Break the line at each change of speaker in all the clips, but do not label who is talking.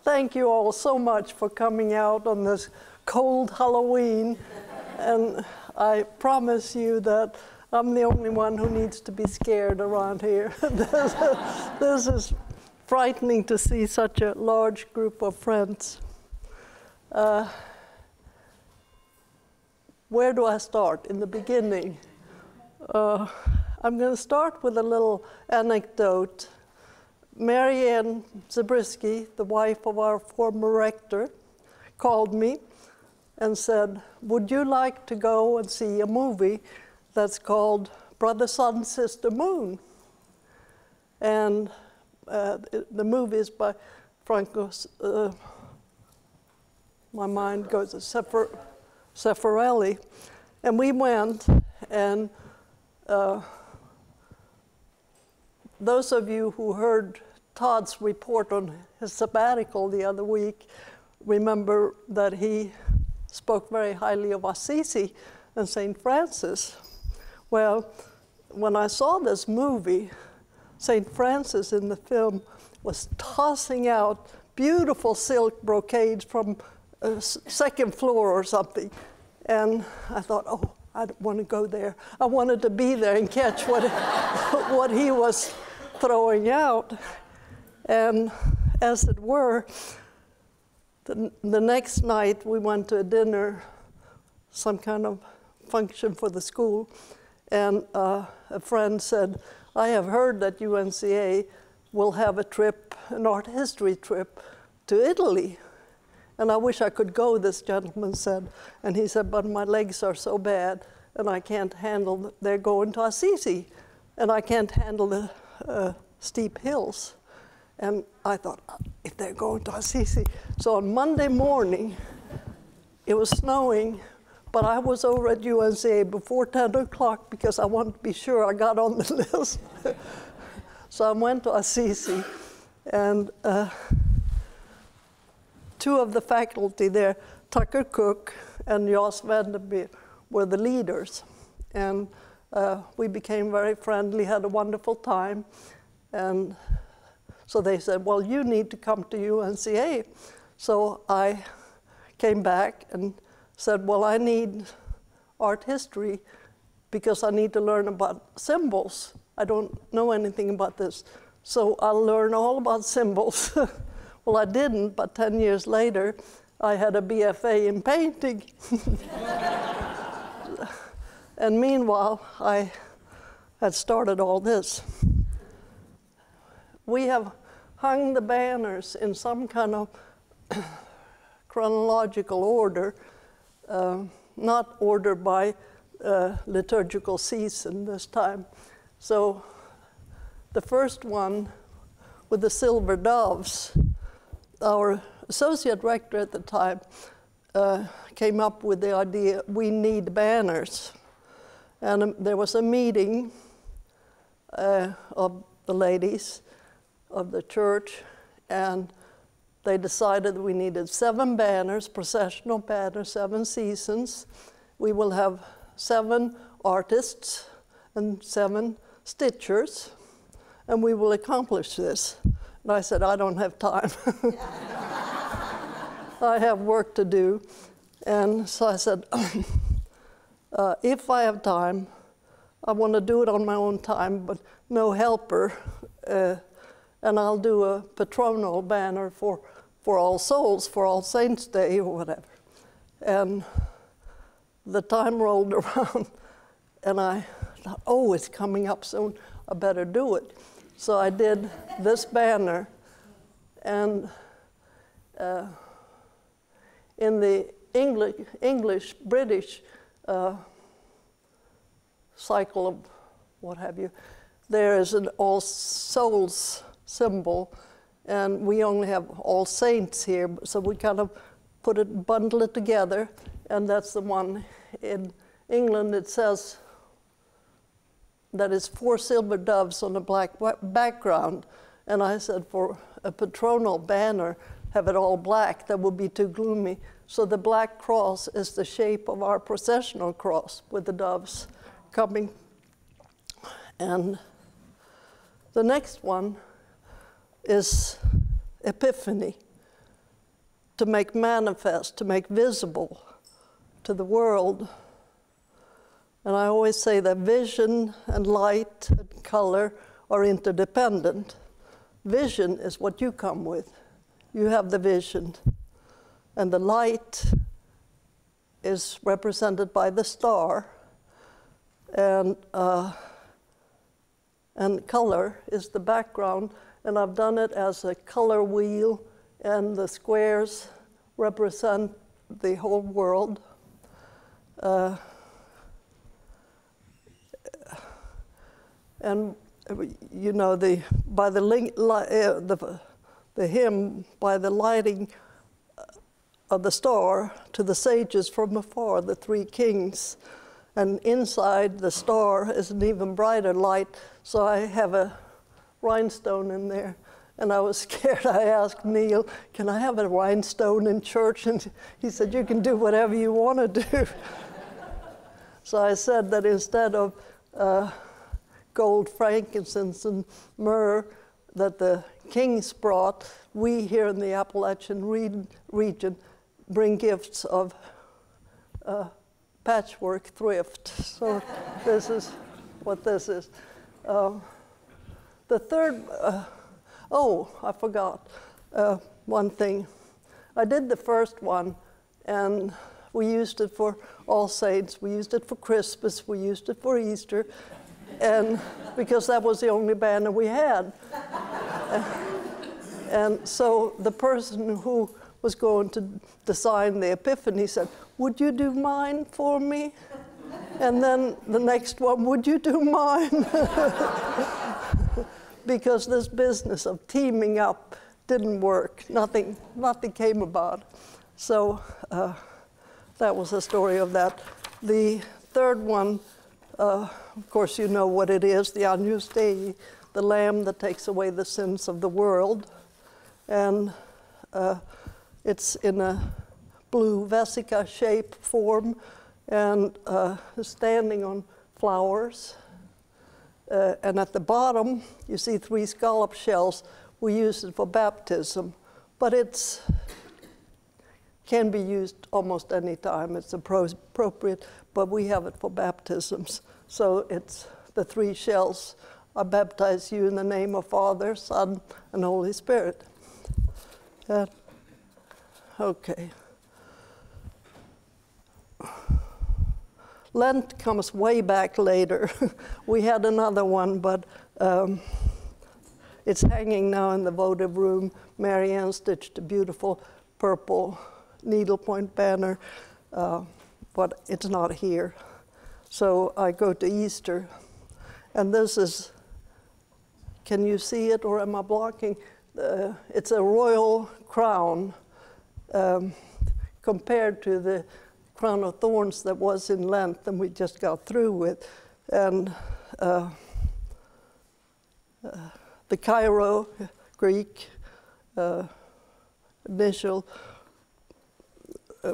thank you all so much for coming out on this cold Halloween. And I promise you that I'm the only one who needs to be scared around here. This is frightening to see such a large group of friends. Where do I start? In the beginning. I'm going to start with a little anecdote. Mary Ann Zabriskie, the wife of our former rector, called me and said, would you like to go and see a movie that's called Brother, Sun, Sister, Moon? And the movie is by Franco, my mind goes to Zeffirelli. And we went, and those of you who heard Todd's report on his sabbatical the other week remember that he spoke very highly of Assisi and St. Francis. Well, when I saw this movie, St. Francis in the film was tossing out beautiful silk brocades from a second floor or something. And I thought, oh, I don't want to go there. I wanted to be there and catch what he was throwing out. And as it were, the next night we went to a dinner, some kind of function for the school, and a friend said, I have heard that UNCA will have a trip, an art history trip to Italy. And I wish I could go, this gentleman said. And he said, but my legs are so bad, and I can't handle, they're going to Assisi, and I can't handle the steep hills. And I thought, if they're going to Assisi. So on Monday morning, it was snowing, but I was over at UNCA before 10 o'clock because I wanted to be sure I got on the list. So I went to Assisi, and two of the faculty there, Tucker Cook and Jos Vanderbeer, were the leaders. And we became very friendly, had a wonderful time. And so they said, well, you need to come to UNCA. So I came back and said, well, I need art history because I need to learn about symbols. I don't know anything about this. So I'll learn all about symbols. Well, I didn't, but 10 years later, I had a BFA in painting. And meanwhile, I had started all this. We have hung the banners in some kind of chronological order, not order by liturgical season this time. So the first one with the silver doves, our associate rector at the time came up with the idea, we need banners. And there was a meeting of the ladies of the church, and they decided we needed 7 banners, processional banners, 7 seasons. We will have 7 artists and 7 stitchers, and we will accomplish this. And I said, I don't have time. I have work to do. And so I said, if I have time, I want to do it on my own time, but no helper. And I'll do a patronal banner for All Souls, for All Saints' Day, or whatever. And the time rolled around, and I thought, oh, it's coming up soon, I better do it. So I did this banner, and in the English-British cycle of what have you, there is an All Souls symbol, and we only have All Saints here, so we kind of bundle it together, and that's the one. In England it says that it's 4 silver doves on a black background, and I said for a patronal banner, have it all black, that would be too gloomy. So the black cross is the shape of our processional cross with the doves coming. And the next one is Epiphany. to make manifest, to make visible to the world. And I always say that vision and light and color are interdependent. Vision is what you come with. You have the vision. And the light is represented by the star. And color is the background. And I've done it as a color wheel, and the squares represent the whole world. And you know, the hymn, by the lighting of the star to the sages from afar, the three kings. And inside the star is an even brighter light. So I have a rhinestone in there. And I was scared. I asked Neil, can I have a rhinestone in church? And he said, you can do whatever you want to do. So I said that instead of gold, frankincense, and myrrh that the kings brought, we here in the Appalachian region bring gifts of patchwork thrift. So this is what this is. The third, oh, I forgot one thing. I did the first one, and we used it for All Saints, we used it for Christmas, we used it for Easter, and because that was the only banner we had. And so the person who was going to design the Epiphany said, would you do mine for me? And then the next one, would you do mine? Because this business of teaming up didn't work. Nothing came about. So that was the story of that. The third one, of course, you know what it is, the Agnus Dei, the Lamb that takes away the sins of the world. And it's in a blue vesica shape form, and standing on flowers. And at the bottom, you see 3 scallop shells. We use it for baptism, but it can be used almost any time. It's appropriate, but we have it for baptisms. So it's the 3 shells. I baptize you in the name of Father, Son, and Holy Spirit. Okay. Lent comes way back later. We had another one, but it's hanging now in the votive room. Mary Ann stitched a beautiful purple needlepoint banner, but it's not here. So I go to Easter, and this is, can you see it, or am I blocking? It's a royal crown compared to the crown of thorns that was in Lent and we just got through with. And the Cairo, Greek initial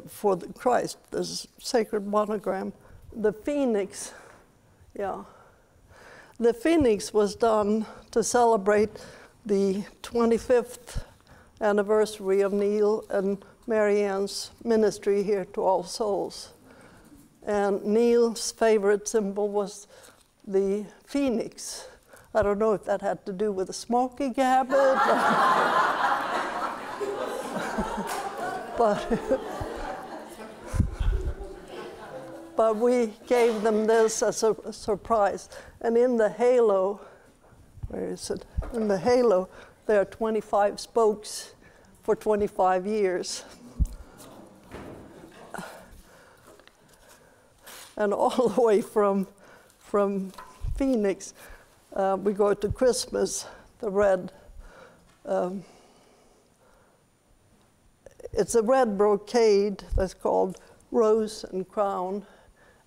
for the Christ, this sacred monogram. The phoenix, yeah. The phoenix was done to celebrate the 25th anniversary of Neil and Mary Ann's ministry here to All Souls. And Neil's favorite symbol was the phoenix. I don't know if that had to do with a smoking habit, but we gave them this as a surprise. And in the halo, where is it? In the halo, there are 25 spokes for 25 years. And all the way from Phoenix, we go to Christmas, the red. It's a red brocade that's called Rose and Crown,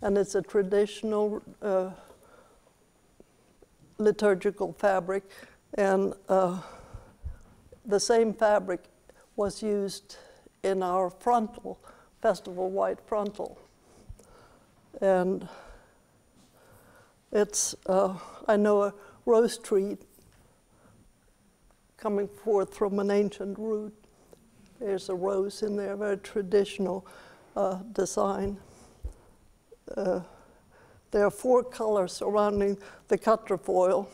and it's a traditional liturgical fabric, and the same fabric was used in our frontal, festival white frontal. And it's, I know a rose tree coming forth from an ancient root. There's a rose in there, very traditional design. There are 4 colors surrounding the quatrefoil,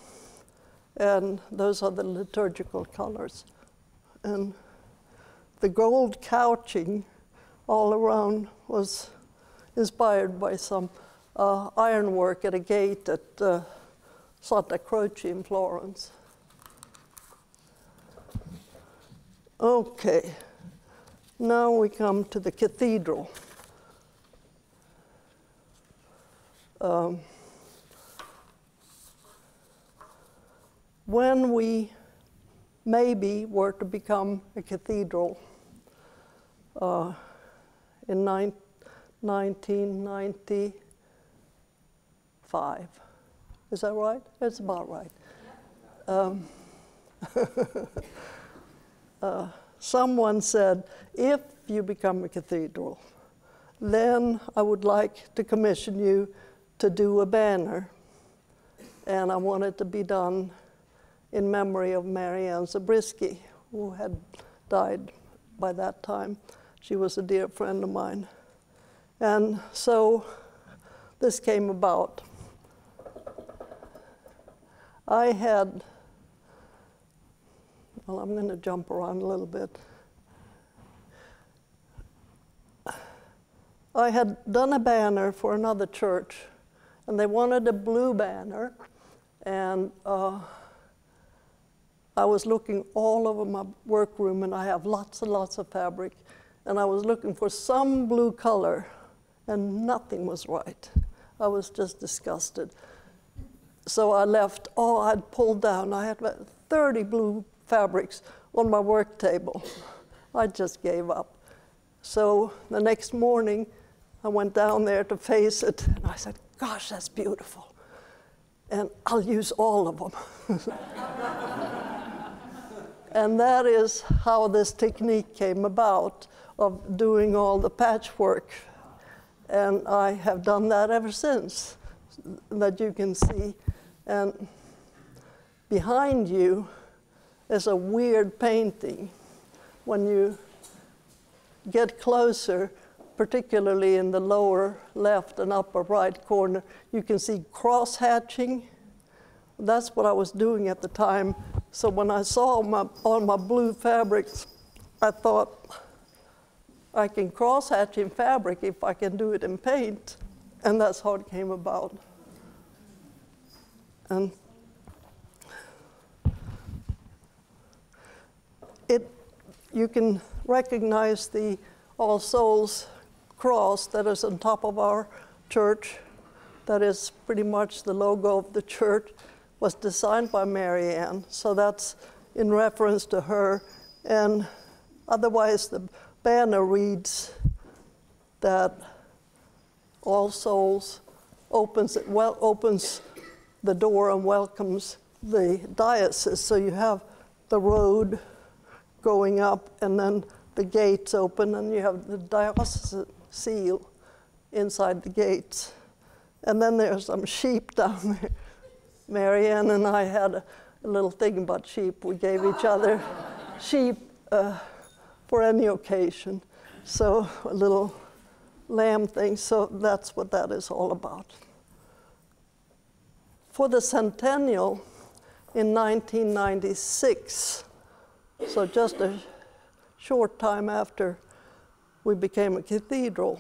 and those are the liturgical colors. And the gold couching all around was inspired by some ironwork at a gate at Santa Croce in Florence. Okay, now we come to the cathedral. When we maybe were to become a cathedral in 1995, is that right? It's about right. Someone said, if you become a cathedral, then I would like to commission you to do a banner. And I want it to be done in memory of Marianne Zabriskie, who had died by that time. She was a dear friend of mine. And so this came about. I had, well, I'm going to jump around a little bit. I had done a banner for another church, and they wanted a blue banner, and I was looking all over my workroom, and I have lots and lots of fabric, and I was looking for some blue color, and nothing was right. I was just disgusted. So I left all I'd pulled down. I had about 30 blue fabrics on my work table. I just gave up. So the next morning, I went down there to face it, and I said, gosh, that's beautiful. And I'll use all of them. And that is how this technique came about, of doing all the patchwork. And I have done that ever since, that you can see. And behind you is a weird painting. When you get closer, particularly in the lower left and upper right corner, you can see cross-hatching. That's what I was doing at the time. So when I saw all my blue fabrics, I thought, I can cross-hatch in fabric if I can do it in paint. And that's how it came about. And you can recognize the All Souls cross that is on top of our church. That is pretty much the logo of the church. Was designed by Marianne, so that's in reference to her. And otherwise, the banner reads that All Souls opens the door and welcomes the diocese. So you have the road going up, and then the gates open, and you have the diocesan seal inside the gates. And then there's some sheep down there. Marianne and I had a little thing about sheep. We gave each other sheep for any occasion. So a little lamb thing, so that's what that is all about. For the centennial in 1996, so just a short time after we became a cathedral,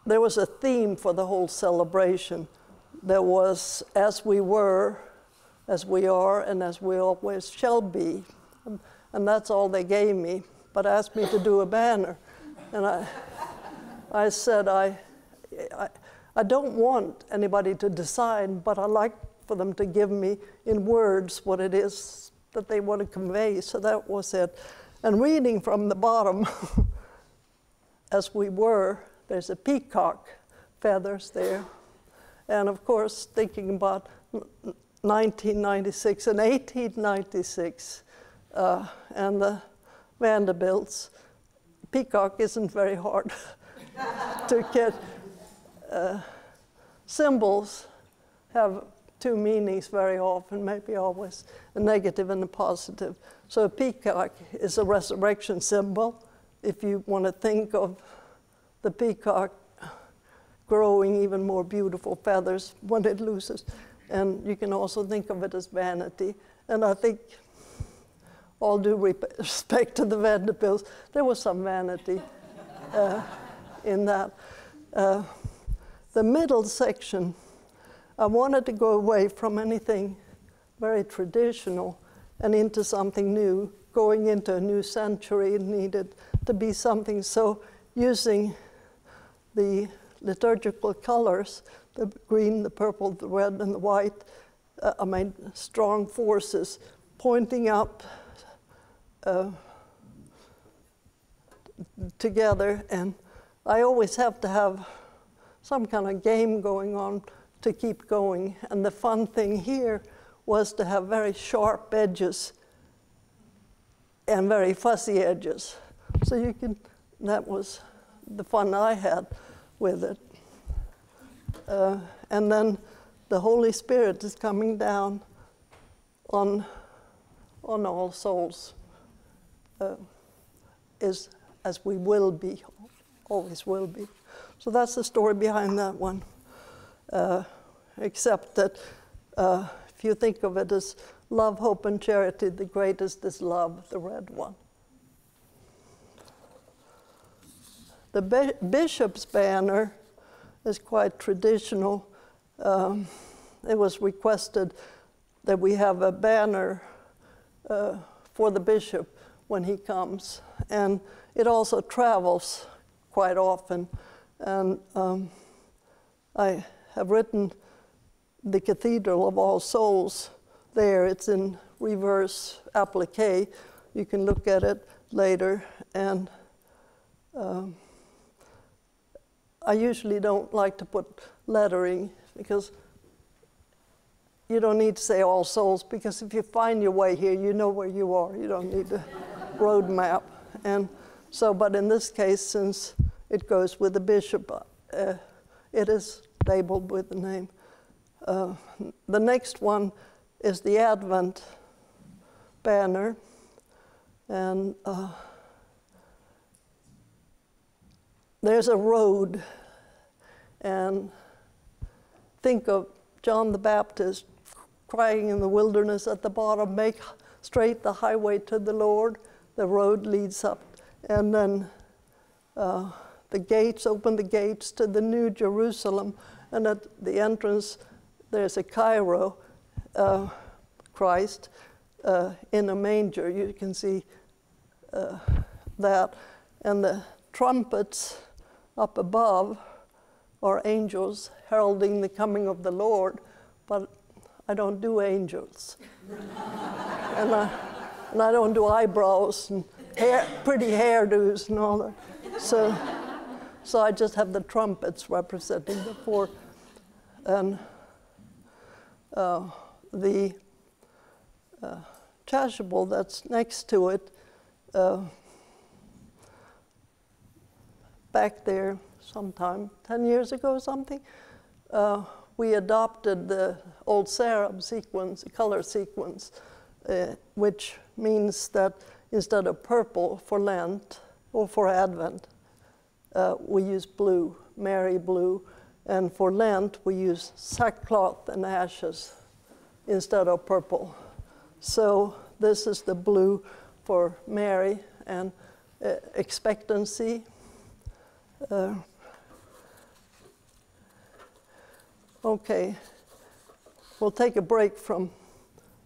there was a theme for the whole celebration. There was, as we were, as we are, and as we always shall be. And that's all they gave me, but asked me to do a banner. And I said, I don't want anybody to decide, but I like for them to give me in words what it is that they want to convey. So that was it. And reading from the bottom, as we were, there's a peacock feathers there. And of course, thinking about 1996 and 1896 and the Vanderbilts, peacock isn't very hard to get. Symbols have two meanings very often, maybe always a negative and a positive. So a peacock is a resurrection symbol. If you want to think of the peacock growing even more beautiful feathers when it loses. And you can also think of it as vanity. And I think, all due respect to the Vanderbilts, there was some vanity in that. The middle section, I wanted to go away from anything very traditional and into something new. Going into a new century, it needed to be something. So using the liturgical colors, the green, the purple, the red, and the white, strong forces pointing up together. And I always have to have some kind of game going on to keep going. And the fun thing here was to have very sharp edges and very fuzzy edges. So you can, that was the fun I had with it. And then the Holy Spirit is coming down on all souls, is as we will be, always will be. So that's the story behind that one. Except that if you think of it as love, hope, and charity, the greatest is love, the red one. The bishop's banner is quite traditional. It was requested that we have a banner for the bishop when he comes. And it also travels quite often. And I have written the Cathedral of All Souls there. It's in reverse applique. You can look at it later. And I usually don't like to put lettering because you don't need to say All Souls, because if you find your way here, you know where you are. You don't need a road map. And so, but in this case, since it goes with the bishop, it is labeled with the name. The next one is the Advent banner. And there's a road, and think of John the Baptist crying in the wilderness at the bottom, make straight the highway to the Lord. The road leads up, and then the gates, open the gates to the New Jerusalem, and at the entrance there's a Cairo, Christ in a manger. You can see that, and the trumpets up above are angels heralding the coming of the Lord, but I don't do angels. and I don't do eyebrows and pretty hairdos and all that. So I just have the trumpets representing the four. And the chasuble that's next to it, back there sometime, 10 years ago or something, we adopted the old Sarab sequence, color sequence, which means that instead of purple for Lent or for Advent, we use blue, Mary blue, and for Lent we use sackcloth and ashes instead of purple. So this is the blue for Mary, and expectancy. Okay, we'll take a break from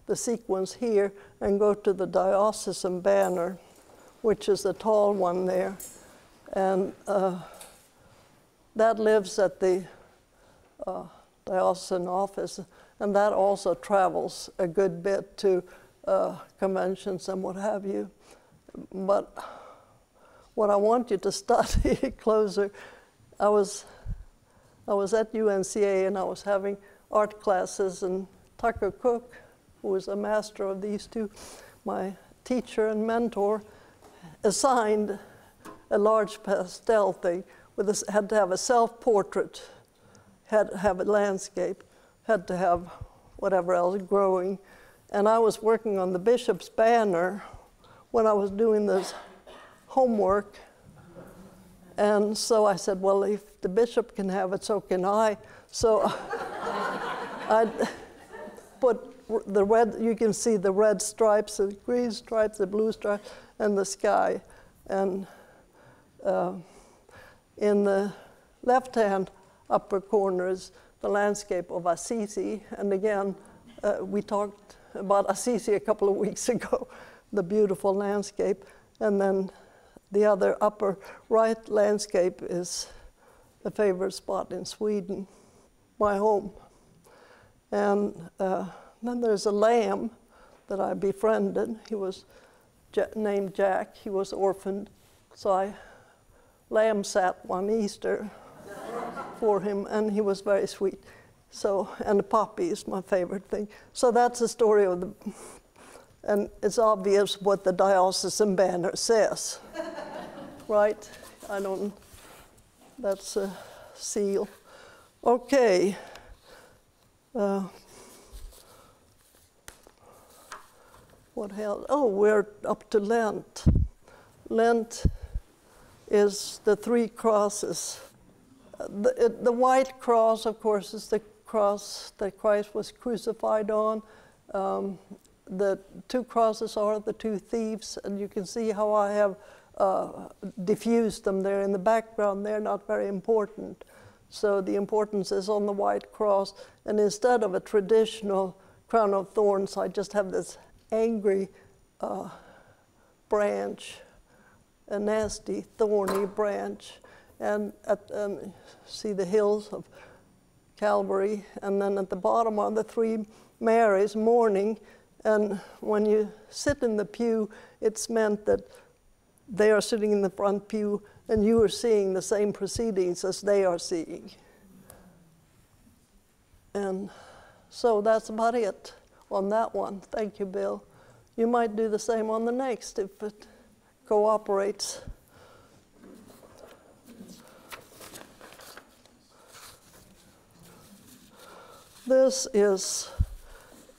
the sequence here and go to the diocesan banner, which is the tall one there. And that lives at the diocesan office, and that also travels a good bit to conventions and what have you. But what I want you to study closer, I was at UNCA and I was having art classes, and Tucker Cook, who was a master of these two, my teacher and mentor, assigned a large pastel thing had to have a self-portrait, had to have a landscape, had to have whatever else growing. And I was working on the bishop's banner when I was doing this homework. And so I said, well, if the bishop can have it, so can I. So I put the red, you can see the red stripes, the green stripes, the blue stripes, and the sky. And in the left-hand upper corner is the landscape of Assisi. And again, we talked about Assisi a couple of weeks ago, the beautiful landscape. And then the other upper right landscape is a favorite spot in Sweden, my home. And then there's a lamb that I befriended. He was named Jack. He was orphaned. So I lamb sat one Easter for him, and he was very sweet. So, and the poppy is my favorite thing. So that's the story of the, and it's obvious what the diocesan banner says, right? I don't, that's a seal. Okay. What else? Oh, we're up to Lent. Lent is the 3 crosses. The white cross, of course, is the cross that Christ was crucified on. The 2 crosses are the 2 thieves, and you can see how I have diffused them there in the background. They're not very important. So the importance is on the white cross, and instead of a traditional crown of thorns, I just have this angry branch, a nasty, thorny branch. And see the hills of Calvary, and then at the bottom are the 3 Marys mourning. And when you sit in the pew, it's meant that they are sitting in the front pew and you are seeing the same proceedings as they are seeing. And so that's about it on that one. Thank you, Bill. You might do the same on the next if it cooperates. This is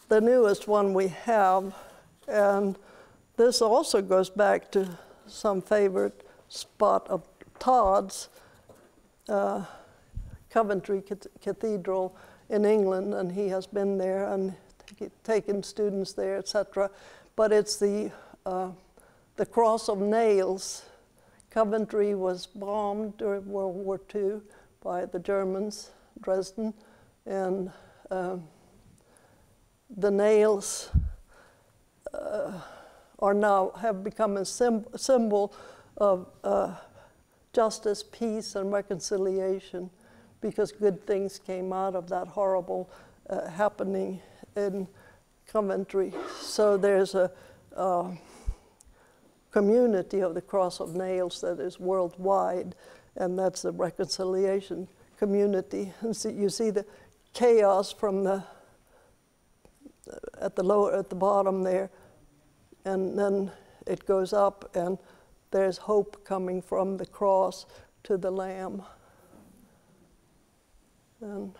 the newest one we have, and this also goes back to some favorite spot of Todd's, Coventry Cathedral in England, and he has been there and taken students there, etc. But it's the Cross of Nails. Coventry was bombed during World War II by the Germans, Dresden, and the nails have become a symbol of justice, peace, and reconciliation, because good things came out of that horrible happening in Coventry. So there's a community of the Cross of Nails that is worldwide, and that's the reconciliation community. And so you see the chaos from the at the bottom there, and then it goes up, and there's hope coming from the cross to the Lamb. And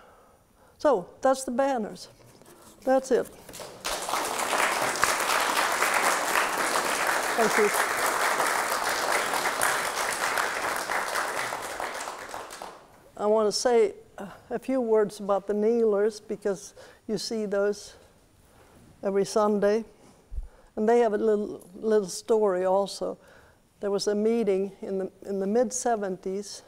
so that's the banners. That's it. Thank you. I want to say a few words about the kneelers, because you see those every Sunday. And they have a little story also. There was a meeting in the mid-70s.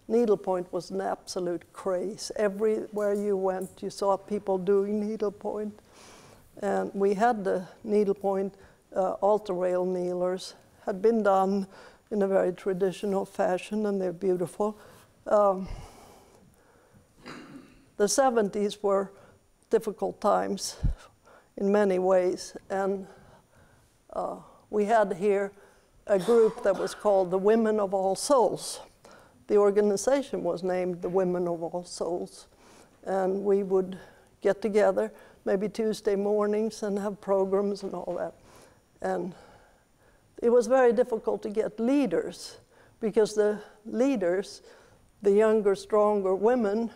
Needlepoint was an absolute craze. Everywhere you went, you saw people doing needlepoint. And we had the needlepoint altar rail kneelers. Had been done in a very traditional fashion, and they're beautiful. The 70s were difficult times in many ways, and we had here a group that was called the Women of All Souls. The organization was named the Women of All Souls, and we would get together maybe Tuesday mornings and have programs and all that. And it was very difficult to get leaders, because the leaders, the younger, stronger women,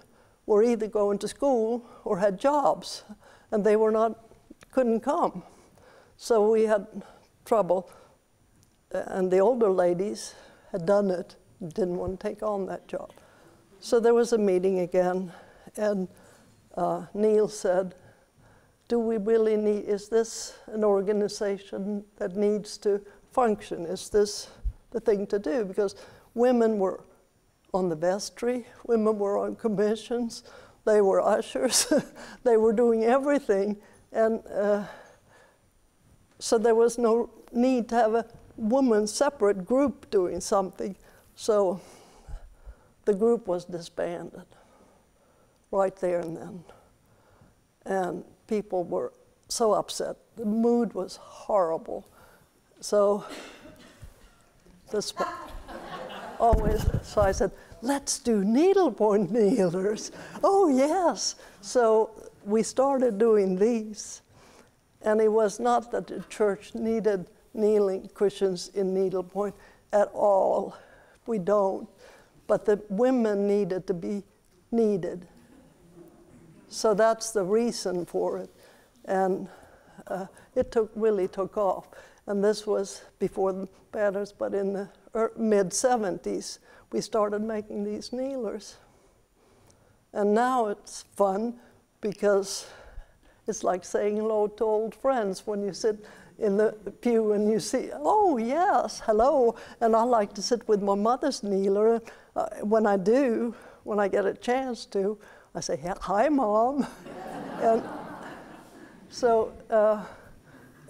were either going to school or had jobs, and they couldn't come. So we had trouble, and the older ladies had done it, didn't want to take on that job. So there was a meeting again, and Neil said, do we really need, is this an organization that needs to function? Is this the thing to do? Because women were on the vestry, women were on commissions, they were ushers, they were doing everything. And so there was no need to have a woman separate group doing something. So the group was disbanded right there and then. And people were so upset. The mood was horrible. So this always, so I said, let's do needlepoint kneelers. Oh yes. So we started doing these. And it was not that the church needed kneeling cushions in needlepoint at all. We don't. But the women needed to be needed. So that's the reason for it. And it really took off. And this was before the batters, but in the mid-70s, we started making these kneelers. And now it's fun because it's like saying hello to old friends when you sit in the pew and you see, oh yes, hello. And I like to sit with my mother's kneeler. When I get a chance to, I say, hi, Mom. And so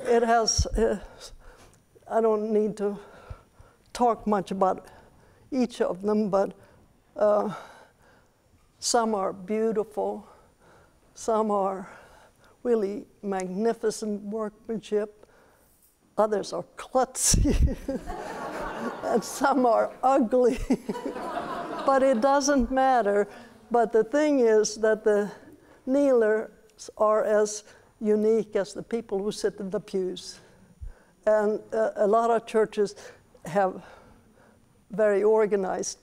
it has, I don't need to talk much about each of them, but some are beautiful, some are really magnificent workmanship, others are klutzy, and some are ugly. But it doesn't matter. But the thing is that the kneelers are as unique as the people who sit in the pews. And a lot of churches have very organized,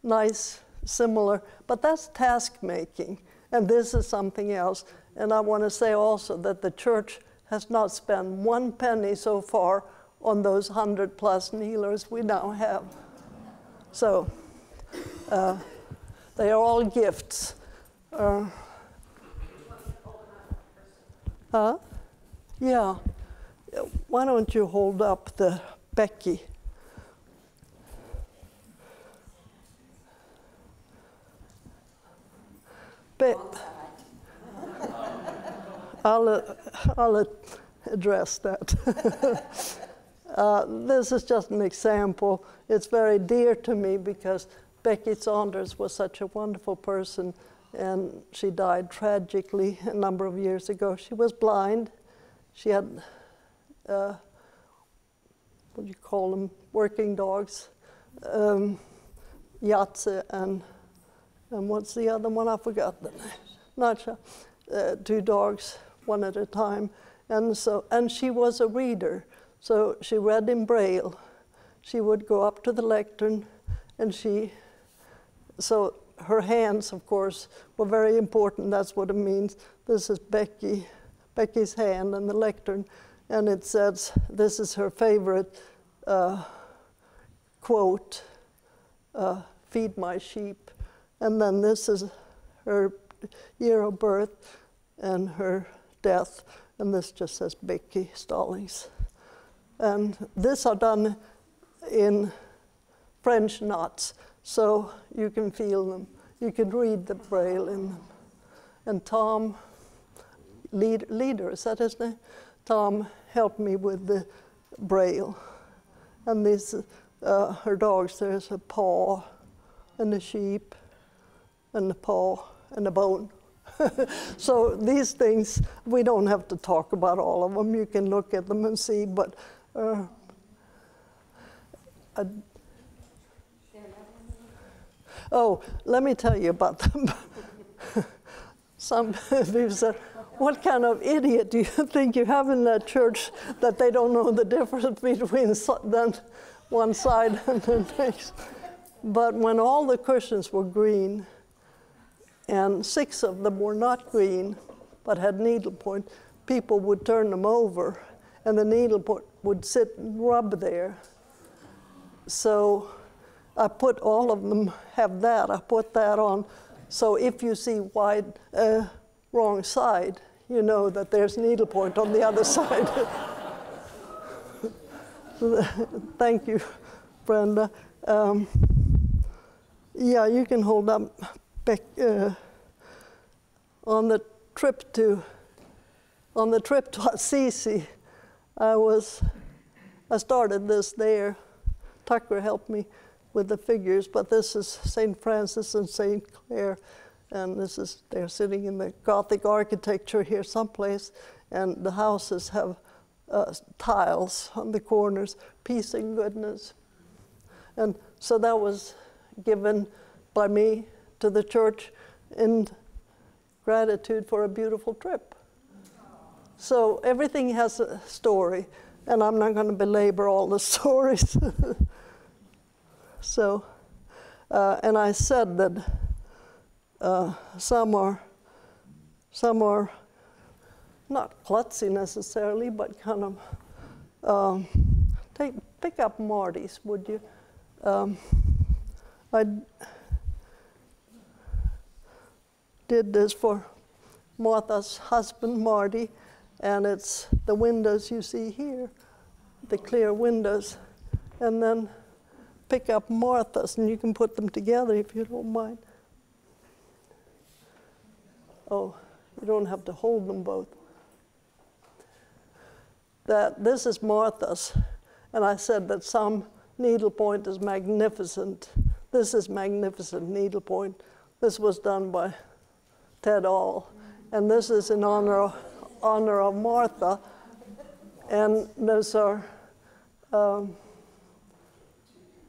nice, similar, but that's task making. And this is something else. And I want to say also that the church has not spent one penny so far on those 100+ kneelers we now have. So they are all gifts. Yeah. Why don't you hold up the Becky? I'll address that. This is just an example. It's very dear to me because Becky Saunders was such a wonderful person, and she died tragically a number of years ago. She was blind. She had, what do you call them, working dogs, Yahtzee, and what's the other one? I forgot the name. Not sure. 2 dogs, one at a time. And she was a reader, so she read in Braille. She would go up to the lectern, and so her hands, of course, were very important. That's what it means. This is Becky's hand and the lectern, and it says, this is her favorite quote, feed my sheep. And then this is her year of birth and her death, and this just says Becky Stallings. And this are done in French knots, so you can feel them. You can read the Braille in them. And Tom, Leader, is that his name? Tom helped me with the Braille. And these, her dogs, there's a paw and a sheep and a paw and a bone. So these things, we don't have to talk about all of them. You can look at them and see, but oh, let me tell you about them. Some people said, what kind of idiot do you think you have in that church that they don't know the difference between one side and the next? But when all the cushions were green, and 6 of them were not green, but had needlepoint. People would turn them over, and the needlepoint would sit and rub there. So I put all of them have that. I put that on. So if you see white, wrong side, you know that there's needlepoint on the other side. Thank you, Brenda. Yeah, you can hold up back, on the trip to Assisi. I started this there. Tucker helped me with the figures, but this is St. Francis and St. Clare, and they're sitting in the Gothic architecture here someplace, and the houses have tiles on the corners, peace and goodness. And so that was given by me to the church in gratitude for a beautiful trip. So everything has a story, and I'm not going to belabor all the stories. So, and I said that some are not klutzy necessarily, but kind of pick up Marty's, would you? I did this for Martha's husband, Marty, and it's the windows you see here, the clear windows, and then pick up Martha's, and you can put them together if you don't mind. Oh, you don't have to hold them both. This is Martha's, and I said that some needlepoint is magnificent. This is magnificent needlepoint. This was done by Ted All, and this is in honor of Martha, and those are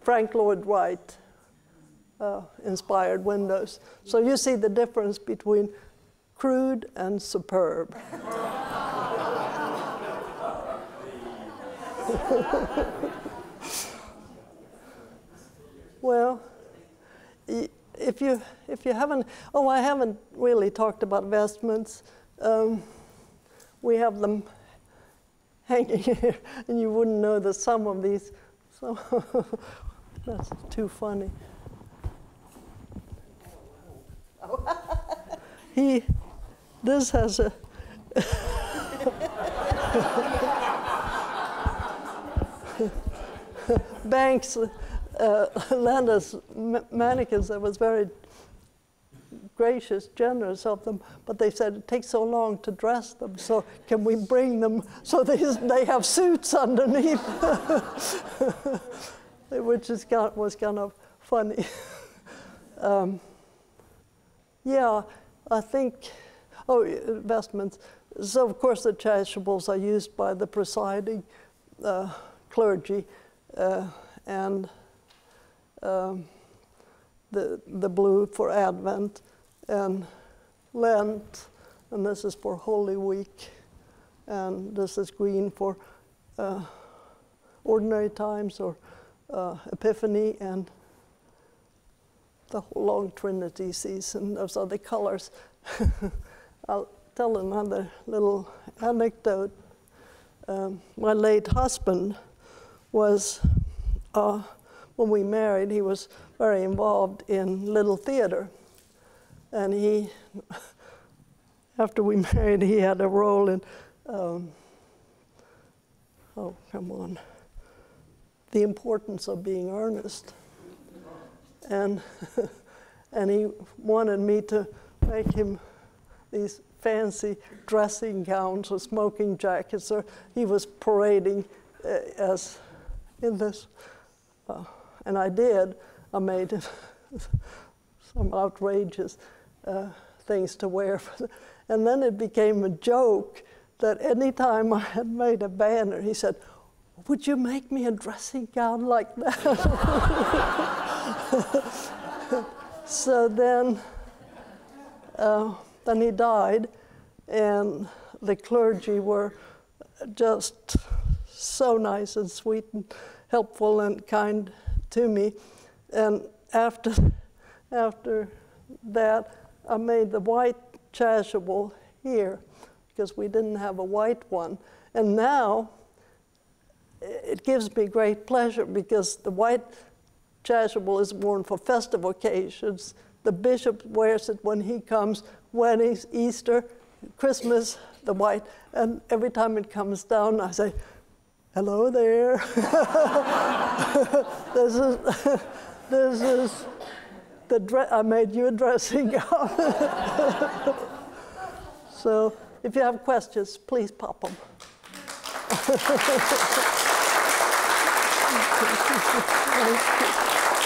Frank Lloyd Wright inspired windows. So you see the difference between crude and superb. Well, if you haven't, I haven't really talked about vestments. We have them hanging here, and you wouldn't know that some of these, that's too funny. This has a, Banks lent us mannequins that was very gracious, generous of them, but they said it takes so long to dress them, so can we bring them so they have suits underneath, which was kind of funny. Yeah, I think, vestments. So of course the chasubles are used by the presiding clergy, and the blue for Advent and Lent, and this is for Holy Week, and this is green for ordinary times or Epiphany and the whole long Trinity season. Those are the colors. I'll tell another little anecdote. My late husband was, when we married, he was very involved in Little Theater. And after we married, he had a role in, The Importance of Being Earnest. And he wanted me to make him these fancy dressing gowns with smoking jackets. So he was parading as in this, and I did. I made him some outrageous things to wear. And then it became a joke that any time I had made a banner, he said, "Would you make me a dressing gown like that?" So then he died, and the clergy were just so nice and sweet and helpful and kind to me. And after that, I made the white chasuble here because we didn't have a white one. And now it gives me great pleasure because the white chasuble is worn for festive occasions. The bishop wears it when he comes, weddings, Easter, Christmas, the white. And every time it comes down, I say, hello there. This is the I made you a dressing gown. So if you have questions, please pop them. Thank you.